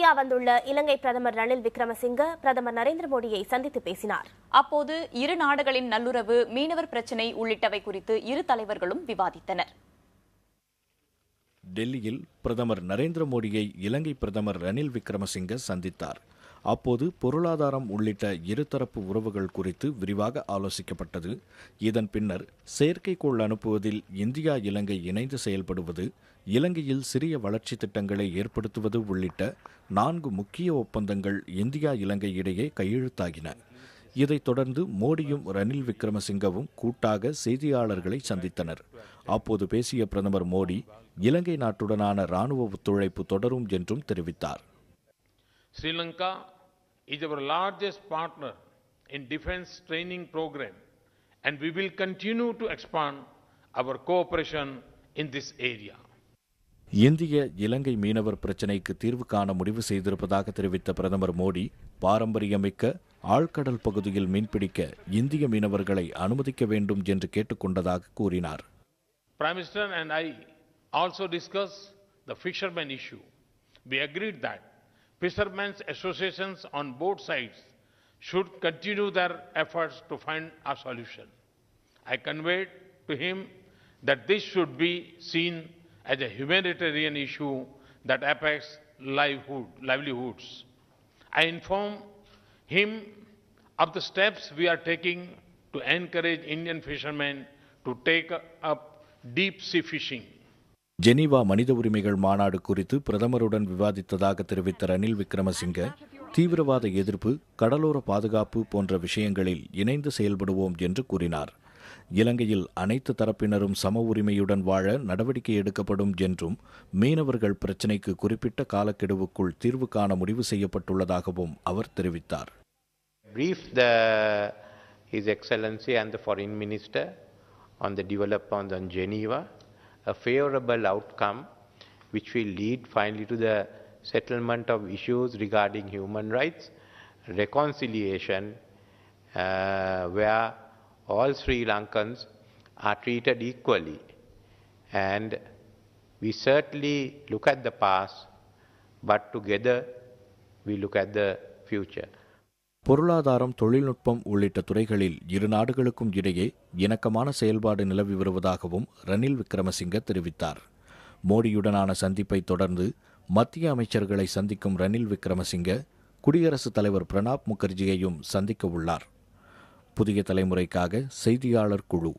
India வந்துள்ள இலங்கை பிரதமர் ரணில் விக்ரமசிங்க பிரதமர் நரேந்திர மோடியை சந்தித்து பேசினார். அப்போது இரு நாடுகளின் நல்லுறவு, மீனவர் பிரச்சினை உள்ளிட்டவை குறித்து இரு தலைவர்களும் விவாதித்தனர். டெல்லியில் பிரதமர் நரேந்திர மோடியை இலங்கை பிரதமர் ரணில் விக்ரமசிங்க சந்தித்தார். அப்போது பொருளாதாரம் உள்ளிட்ட இருதரப்பு உறவுகள் குறித்து விரிவாக ஆலோசிக்கப்பட்டது. இதன் பின்னர் செயற்கைக்கோள் அனுப்புவதில் இந்தியா இலங்கை இணைந்து செயல்படுவது, இலங்கையில் சிறிய வளர்ச்சி திட்டங்களை ஏற்படுத்துவது உள்ளிட்ட 4 முக்கிய ஒப்பந்தங்கள் இந்தியா இலங்கை இடையே கையெழுத்தாகின. இதைத் தொடர்ந்து மோடியும் ரணில் விக்ரமசிங்கவும் கூட்டாக செய்தியாளர்களை சந்தித்தனர். அப்போது பேசிய பிரதமர் மோடி இலங்கை நாட்டுடனான இராணுவ ஒத்துழைப்பு தொடரும் என்றும் தெரிவித்தார். Sri Lanka is our largest partner in defense training program, and we will continue to expand our cooperation in this area. இந்திய இலங்கை மீனவர் பிரச்சினைக்கு தீர்வு காண முடிவு செய்திருப்பதாக தெரிவித்த பிரதமர் மோடி, பாரம்பரியமிக்க ஆழ்கடல் பகுதியில் மீன்பிடிக்க இந்திய மீனவர்களை அனுமதிக்க வேண்டும் என்று கேட்டுக்கொண்டதாக கூறினார். Prime Minister and I also discussed the fishermen issue. We agreed that fishermen's associations on both sides should continue their efforts to find a solution. I conveyed to him that this should be seen as a humanitarian issue that affects livelihoods. I informed him of the steps we are taking to encourage Indian fishermen to take up deep sea fishing. Geneva மனித உரிமைகள் மாநாடு குறித்து பிரதமருடன் விவாதித்ததாக தெரிவித்த ரணில் விக்ரமசிங்க, தீவிரவாத எதிர்ப்பு, கடலோர பாதுகாப்பு போன்ற விஷயங்களில் இணைந்து செயல்படுவோம் என்று கூறினார். இலங்கையில் அனைத்து தரப்பினரும் சம உரிமையுடன் வாழ நடவடிக்கை எடுக்கப்படும் என்றும், மீனவர்கள் பிரச்சினைக்கு குறிப்பிட்ட காலக்கெடுவுக்குள் தீர்வு காண முடிவு செய்யப்பட்டுள்ளதாகவும் அவர் தெரிவித்தார். His Excellency and the Foreign Minister on the developments on Geneva, a favorable outcome which will lead finally to the settlement of issues regarding human rights, reconciliation, where all Sri Lankans are treated equally. And we certainly look at the past, but together we look at the future. பொருளாதாரம், தொழில்நுட்பம் உள்ளிட்ட துறைகளில் இரு நாடுகளுக்கும் இடையே இணக்கமான செயல்பாடு நிலவி வருவதாகவும் ரணில் விக்ரமசிங்க தெரிவித்தார். மோடியுடனான சந்திப்பை தொடர்ந்து மத்திய அமைச்சர்களை சந்திக்கும் ரணில் விக்ரமசிங்க குடியரசுத் தலைவர் பிரணாப் முகர்ஜியையும் சந்திக்க உள்ளார். புதிய தலைமுறைக்காக செய்தியாளர் குழு.